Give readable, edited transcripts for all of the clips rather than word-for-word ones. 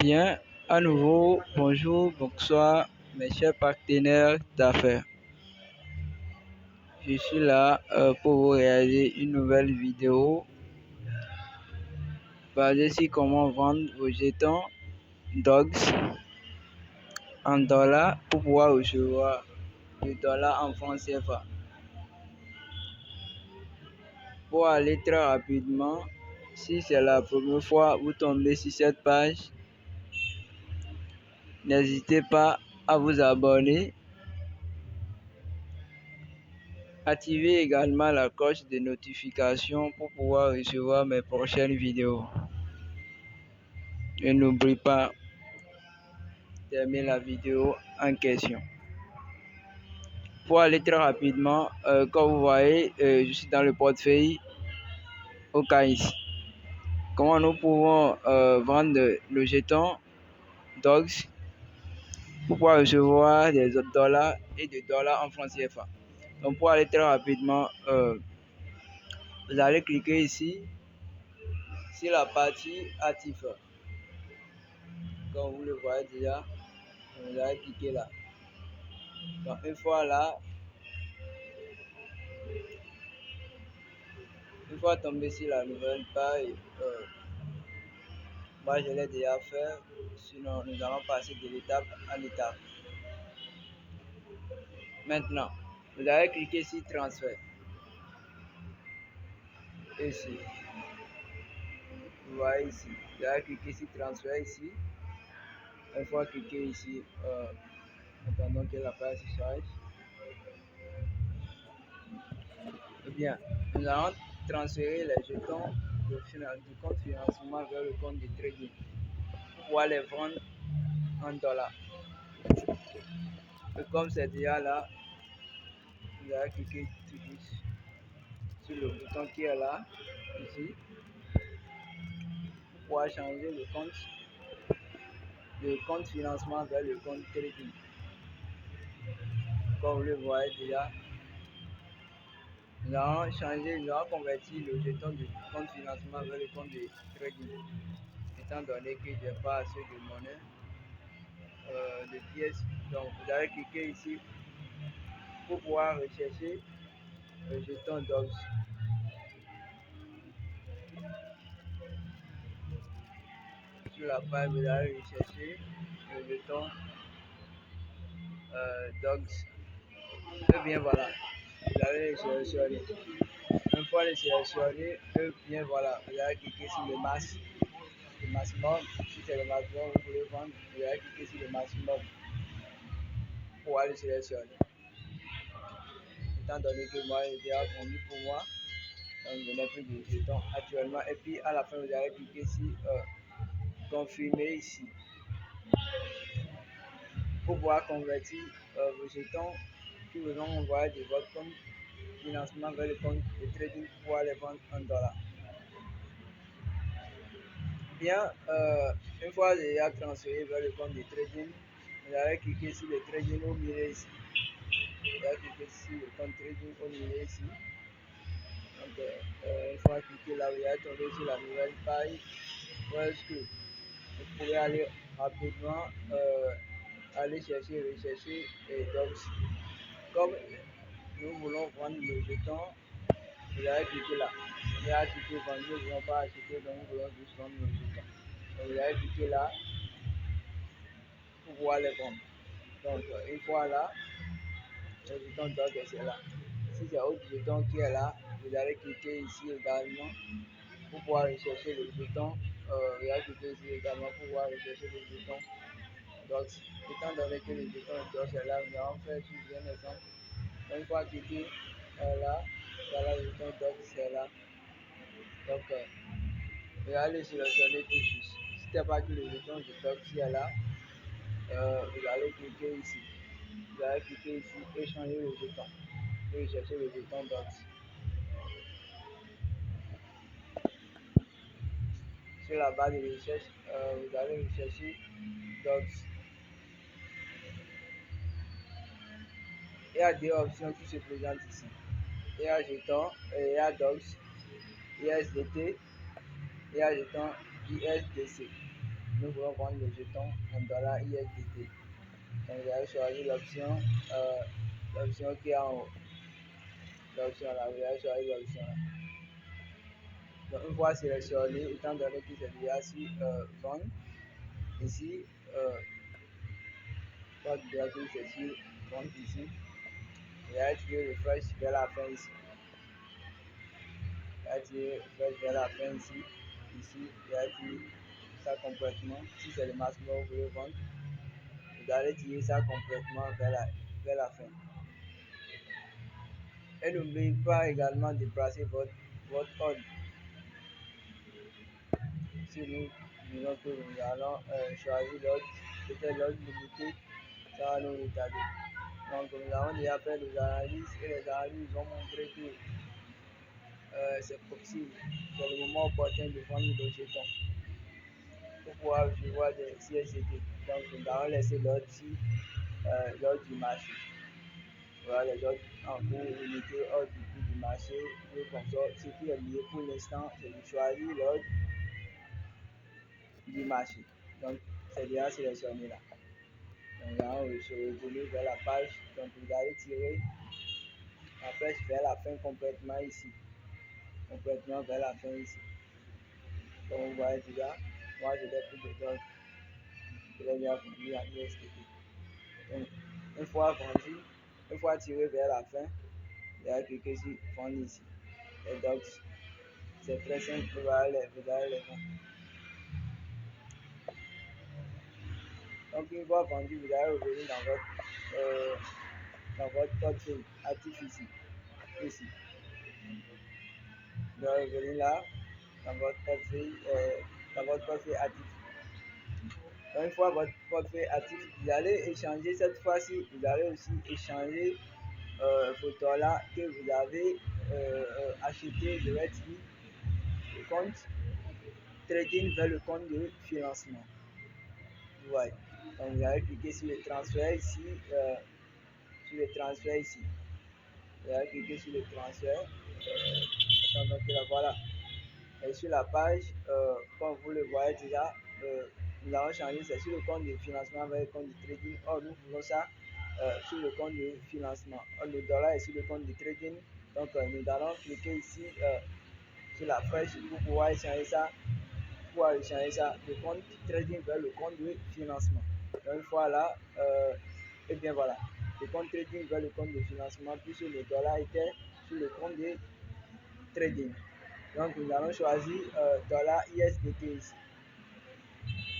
Bien, à nouveau, bonjour, bonsoir, mes chers partenaires d'affaires. Je suis là pour vous réaliser une nouvelle vidéo basée sur comment vendre vos jetons DOGS en dollars pour pouvoir recevoir le dollar en francs CFA. Pour aller très rapidement, si c'est la première fois que vous tombez sur cette page, n'hésitez pas à vous abonner. Activez également la cloche de notification pour pouvoir recevoir mes prochaines vidéos. Et n'oubliez pas d'aimer la vidéo en question. Pour aller très rapidement, comme vous voyez, je suis dans le portefeuille au cas ici. Comment nous pouvons vendre le jeton DOGS pour pouvoir recevoir des dollars et des dollars en francs CFA. Donc pour aller très rapidement, vous allez cliquer ici sur la partie actif. Comme vous le voyez déjà, vous allez cliquer là. Donc une fois tombé sur la nouvelle page, moi je l'ai déjà fait, sinon nous allons passer de l'étape en étape. Maintenant, vous allez cliquer sur transfert. Ici, vous voyez ici, vous allez cliquer sur transfert ici. Une fois cliqué ici, attendons que la page se charge. Eh bien, nous allons transférer les jetons du compte financement vers le compte de trading pour pouvoir les vendre en dollars. Et comme c'est déjà là, vous allez cliquer tout juste sur le bouton qui est là, ici, pour pouvoir changer le compte financement vers le compte trading. Comme vous le voyez déjà, nous allons convertir le jeton du compte financement vers le compte de trading. Étant donné que je n'ai pas assez de monnaie, de pièces, donc vous allez cliquer ici pour pouvoir rechercher le jeton DOGS. Sur la page, vous allez rechercher le jeton DOGS. Et bien voilà, vous allez le sélectionner. Une fois le sélectionné, et bien voilà, vous allez cliquer sur le maximum. Si c'est le maximum, vous voulez vendre, vous allez cliquer sur le maximum pour aller sélectionner. Étant donné que moi, j'ai déjà vendu pour moi, donc je n'ai plus de jetons actuellement. Et puis à la fin, vous allez cliquer sur confirmer ici pour pouvoir convertir vos jetons qui vous ont envoyé de votre compte financement vers le compte de trading pour pouvoir les vendre en dollars. Bien, une fois déjà transféré vers le compte de trading, vous allez cliquer sur le trading au milieu ici. Vous allez cliquer sur le compte trading au milieu ici. Donc, une fois cliqué là, vous allez tomber sur la nouvelle page. Où est-ce que vous pouvez aller rapidement aller rechercher et donc comme nous voulons vendre le jeton, vous allez cliquer là. Vous allez cliquer vendre, nous ne voulons pas acheter, donc nous voulons juste vendre le jeton. Donc vous allez cliquer là pour pouvoir les vendre. Donc une fois là, le jeton doit c'est là. Si c'est autre jeton qui est là, vous allez cliquer ici également pour pouvoir rechercher le jeton. Vous allez cliquer ici également pour pouvoir rechercher le jeton. Donc, étant donné que le jeton est là, nous allons faire un exemple. Une fois cliqué là, voilà le jeton doc, c'est là. Donc, vous allez sélectionner tout de suite. Si ce n'est pas que le jeton de doc est là, vous allez cliquer ici. Vous allez cliquer ici et changer le jeton. Et chercher le jeton doc. Sur la barre de recherche, vous allez rechercher docs. Il y a deux options qui se présentent ici. Il y a jeton, il y a docs, ISDT, il y a jeton ISDC. Nous voulons vendre le jeton en dollars USDT. Donc vous allez choisir l'option qui est en haut. L'option là, vous allez choisir l'option là. Donc une fois sélectionné, étant donné que c'est déjà sur vendre, ici, pas déjà que c'est sur vendre ici, vous allez tirer refresh vers la fin ici. Vous allez tirer refresh vers la fin ici. Ici, vous allez tirer ça complètement. Si c'est le maximum que vous voulez vendre, vous allez tirer ça complètement vers la fin. Et n'oubliez pas également de placer votre ordre. Si nous disons que nous allons choisir l'ordre, peut-être l'ordre limité, ça va nous retarder. Donc nous avons déjà fait des analyses et les analyses ont montré que c'est possible, c'est le moment opportun de vendre le jeton pour pouvoir voir des CSCT. Donc nous allons laisser l'ordre ici, l'ordre du marché. Voilà les autres en cours limité hors du prix du marché. Ce qui est mieux pour l'instant, c'est de choisir l'ordre du marché. Donc c'est déjà sélectionné là. Donc là, on se retourne vers la page. Donc vous allez tirer la flèche vers la fin complètement ici. Complètement vers la fin ici. Donc vous voyez déjà, moi je l'ai pris de donc je l'ai déjà vendu à USDT. Donc une fois vendu, une fois tiré vers la fin, vous allez cliquer sur vendre ici. Et donc c'est très simple, vous allez les vendre. Donc une fois vendu, vous allez revenir dans votre portefeuille actif ici. Vous allez revenir là, dans votre portefeuille actif. Donc une fois votre portefeuille actif, vous allez échanger cette fois-ci, vous allez aussi échanger vos dollars que vous avez acheté, je vais dire, le compte trading vers le compte de financement. Ouais. Donc vous allez cliquer sur le transfert ici, Vous allez cliquer sur le transfert. Donc là, voilà. Et sur la page, comme vous le voyez déjà, nous avons changé, c'est sur le compte de financement avec le compte de trading. Or, nous voulons ça sur le compte de financement. Or, le dollar est sur le compte de trading. Donc, nous allons cliquer ici sur la flèche pour pouvoir échanger ça, le compte trading vers le compte de financement. Donc, une fois là, et bien voilà, le compte trading vers le compte de financement, puisque le dollar était sur le compte de trading. Donc, nous allons choisir dollar USDT ici.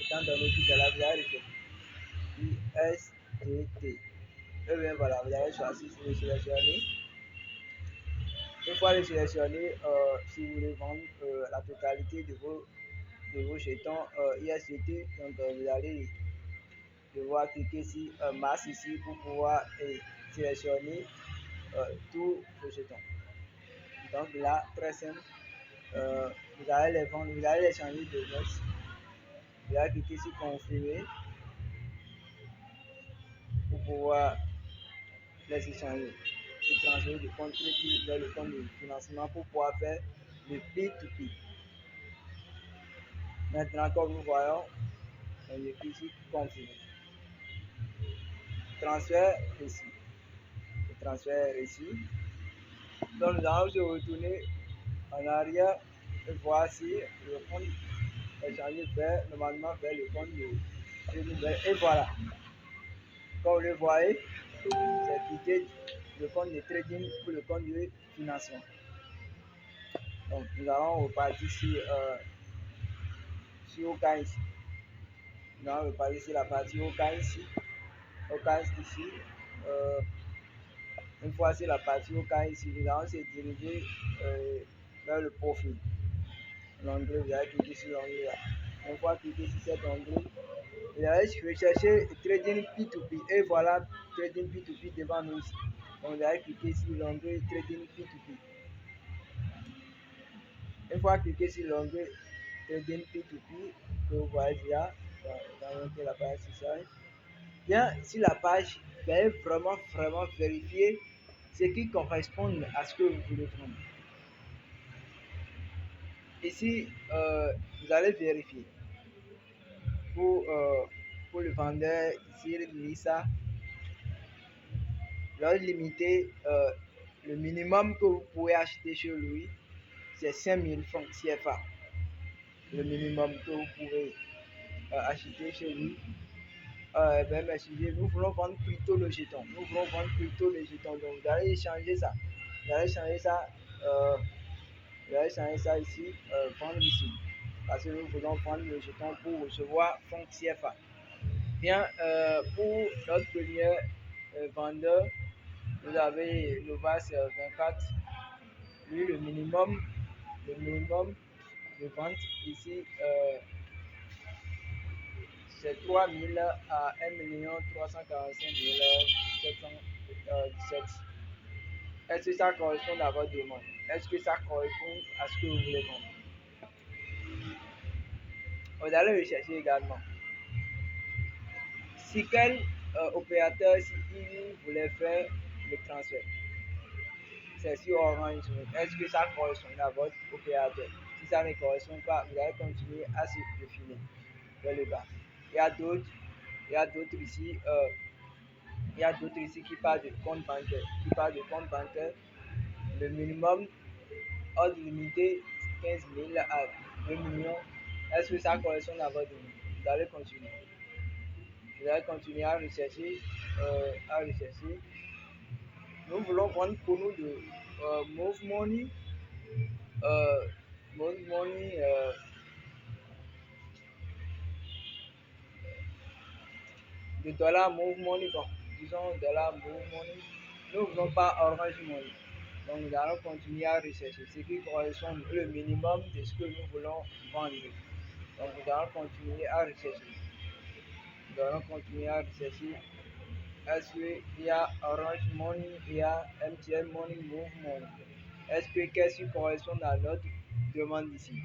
Étant donné que c'est là, vous allez USDT. Et bien voilà, vous allez choisir si vous sélectionnez. Une fois le sélectionné, si vous voulez vendre la totalité de vos jetons USDT, donc vous allez devoir cliquer sur masse ici pour pouvoir sélectionner tous vos jetons. Donc là, très simple, vous allez les vendre, vous allez les changer de next. Vous allez cliquer sur confirmer pour pouvoir les échanger. Et transférer du compte crédit vers le compte de financement pour pouvoir faire le P2P. Maintenant, comme nous voyons, on clique sur confirmer. Transfert ici. Le transfert ici. Donc nous allons se retourner en arrière et voir si le compte est changé normalement vers le compte de trading. Et voilà. Comme vous le voyez, c'est quitté le compte de trading pour le compte de financement. Donc nous allons repartir sur Oka ici. Nous allons repartir sur la partie Oka ici. Une fois sur la partie Oka ici, nous allons se diriger vers le profil. L'onglet, vous allez cliquer sur l'onglet là. Une fois cliquer sur cet onglet, vous allez rechercher Trading P2P. Et voilà Trading P2P devant nous ici. Donc vous allez cliquer sur l'onglet Trading P2P. Une fois cliqué sur l'onglet Trading P2P, que vous voyez déjà dans la page sociale, bien si la page va vraiment vérifier ce qui correspond à ce que vous voulez prendre. Ici, vous allez vérifier. pour, euh, pour le vendeur, s'il lit ça, leur limiter, le minimum que vous pouvez acheter chez lui, c'est 5000 francs CFA. Le minimum que vous pouvez acheter chez lui. Ben, merci, nous voulons vendre plutôt le jeton. Nous voulons vendre plutôt le jeton. Donc, vous allez changer ça. Vous allez changer ça. Vous allez changer ça ici. Vendre ici. Parce que nous voulons vendre le jeton pour recevoir fonds CFA. Bien, pour notre premier vendeur, vous avez Novas 24. Lui, le minimum de vente ici, c'est 3000 à 1 345 717. Est-ce que ça correspond à votre demande? Est-ce que ça correspond à ce que vous voulez vendre? Vous allez rechercher également. Si quel opérateur, si il voulait faire le transfert, c'est sur Orange. Est-ce que ça correspond à votre opérateur? Si ça ne correspond pas, vous allez continuer à se définir vers le bas. Il y a d'autres ici. Il y a d'autres ici qui parlent de compte bancaire. Le minimum ordre limité 15 000 à 2 millions. Est-ce que ça correspond à votre demande? Vous allez continuer. Vous allez continuer à rechercher. Nous voulons vendre pour nous de Move Money. Move Money. De dollar Move Money. Bon, disons dollar Move Money. Nous ne voulons pas Orange Money. Donc nous allons continuer à rechercher ce qui correspond le minimum de ce que nous voulons vendre. Donc nous allons continuer à rechercher. Est-ce qu'il y a Orange Money, il y a MTN Money, Move Money? Est-ce que qu'est-ce qui correspond à notre demande ici?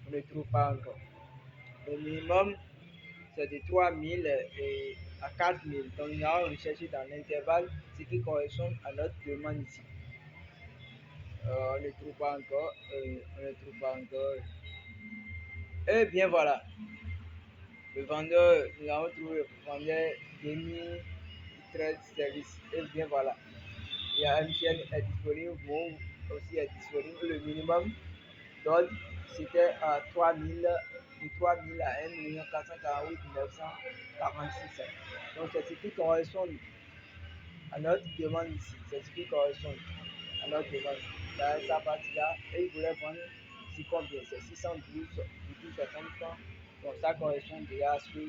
On ne trouve pas encore. Le minimum, c'est de 3000 à 4000. Donc nous allons rechercher dans l'intervalle ce qui correspond à notre demande ici. On ne trouve pas encore. Et bien voilà. Le vendeur, nous avons trouvé le vendeur Demi 13 services. Et bien voilà. Il y a MTN est disponible, Move aussi est disponible. Le minimum d'ordre, c'était à 3000, de 3000 à 1 448 946. Donc c'est ce qui correspond à notre demande ici. C'est ce qui correspond à notre demande. Dans sa partie-là, et il voulait vendre ici combien? C'est 612,60 francs. Donc ça correspond déjà à ce que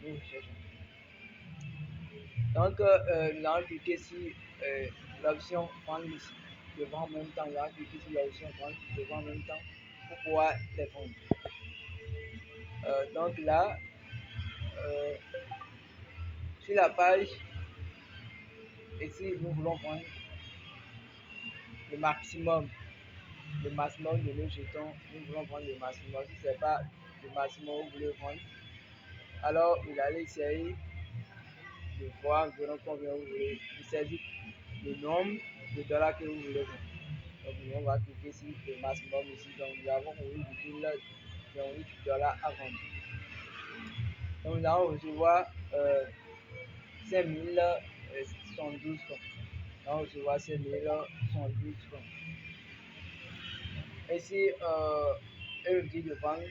nous recherchons. Donc nous allons cliquer sur l'option vendre ici. Devant en même temps, nous allons cliquer sur l'option vendre devant en même temps pour pouvoir les vendre. Donc là, sur la page, ici nous voulons vendre le maximum de nos jetons. Nous voulons vendre le maximum. Si ce n'est pas le maximum que vous voulez vendre, alors vous allez essayer de voir environ combien vous voulez. Il s'agit du nombre de dollars que vous voulez vendre. Donc on va cliquer sur le maximum ici. Donc nous avons 8 dollars à vendre. Donc nous allons recevoir 5072 francs. Nous allons recevoir 5072 francs. Ici, elle nous dit de vendre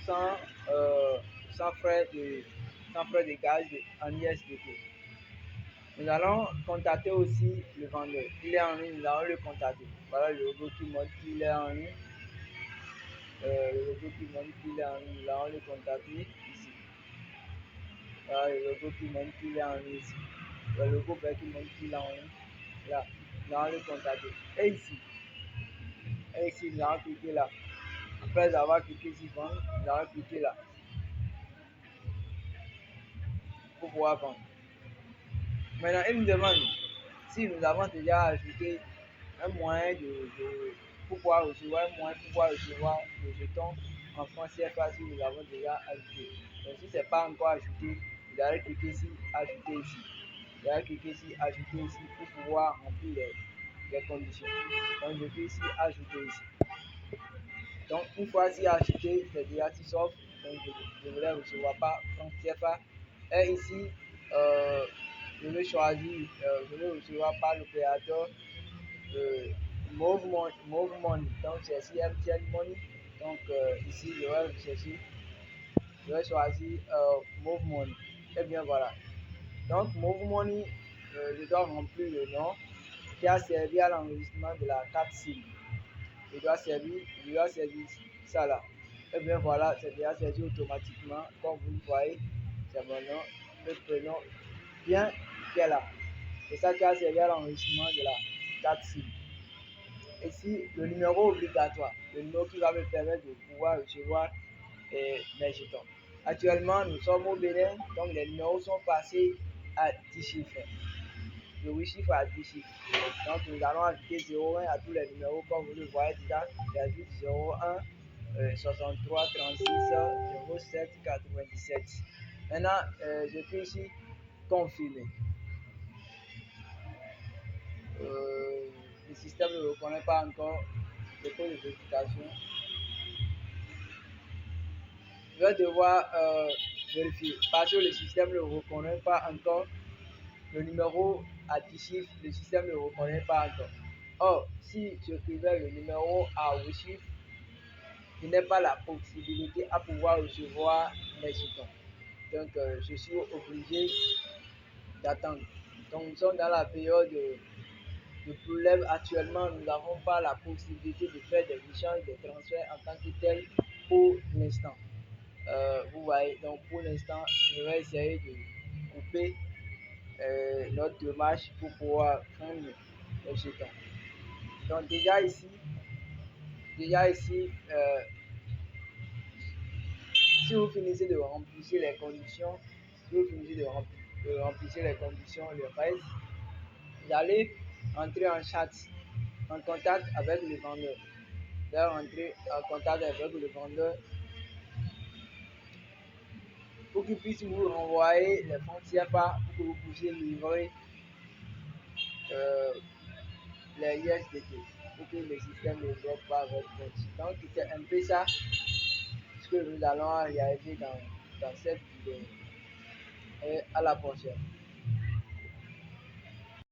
sans frais de gage en ISDT. Nous allons contacter aussi le vendeur. Il est en ligne, nous allons le contacter. Voilà le logo qui montre qu'il est en ligne. Le logo qui montre qu'il est en ligne, nous allons le contacter ici. Voilà le logo qui montre qu'il est en ligne ici. Le logo qui montre qu'il est en ligne. Là, nous allons le contacter. Et ici, nous allons cliquer là. Après avoir cliqué sur vendre, nous allons cliquer là pour pouvoir vendre. Maintenant, il me demande si nous avons déjà ajouté un moyen pour pouvoir recevoir le jeton en francs CFA si nous l'avons déjà ajouté. Donc si ce n'est pas encore ajouté, vous allez cliquer sur ajouter ici. Vous allez cliquer sur ajouter ici pour pouvoir remplir les conditions. Donc je clique sur ajouter ici. Donc une fois si ajouté, c'est déjà si sauf Donc, je ne voulais recevoir pas franc CFA. Et ici, je vais choisir, je vais recevoir par l'opérateur Move Money. Donc, c'est CMTN Money. Donc, ici, je vais choisir Move Money. Et bien voilà. Donc, Move Money, je dois remplir le nom qui a servi à l'enregistrement de la carte SIM. Je dois servir ça là. Et bien voilà, c'est déjà servi automatiquement. Comme vous le voyez, c'est mon nom, le prénom bien qui est là. C'est ça qui a servi à l'enregistrement de la carte SIM. Ici, le numéro obligatoire, le numéro qui va me permettre de pouvoir recevoir mes jetons. Actuellement, nous sommes au Bénin, donc les numéros sont passés à 10 chiffres. De 8 chiffres à 10 chiffres. Donc nous allons ajouter 01 à tous les numéros comme vous le voyez déjà. J'ajoute 01 63 36 07 97. Maintenant, je fais ici confirmer. Le système ne reconnaît pas encore le code de vérification. Je vais devoir vérifier parce que le système ne reconnaît pas encore le numéro à 10 chiffres, le système ne reconnaît pas encore. Or, si je j'écrivais le numéro à 8 chiffres, je n'ai pas la possibilité à pouvoir recevoir mes jetons. Donc, je suis obligé d'attendre. Donc, nous sommes dans la période de problème. Actuellement, nous n'avons pas la possibilité de faire des échanges, des transferts en tant que tel pour l'instant. Vous voyez, donc pour l'instant, je vais essayer de couper notre démarche pour pouvoir prendre les jetons. Donc déjà ici, si vous finissez de remplir les conditions, le reste, vous allez entrer en chat, en contact avec le vendeur. Vous allez entrer en contact avec le vendeur pour qu'il puisse vous renvoyer les fonds CFA pour que vous puissiez livrer les USDT pour que le système ne bloque pas votre compte. Donc c'est un peu ça ce que nous allons réaliser dans cette vidéo. Et à la prochaine.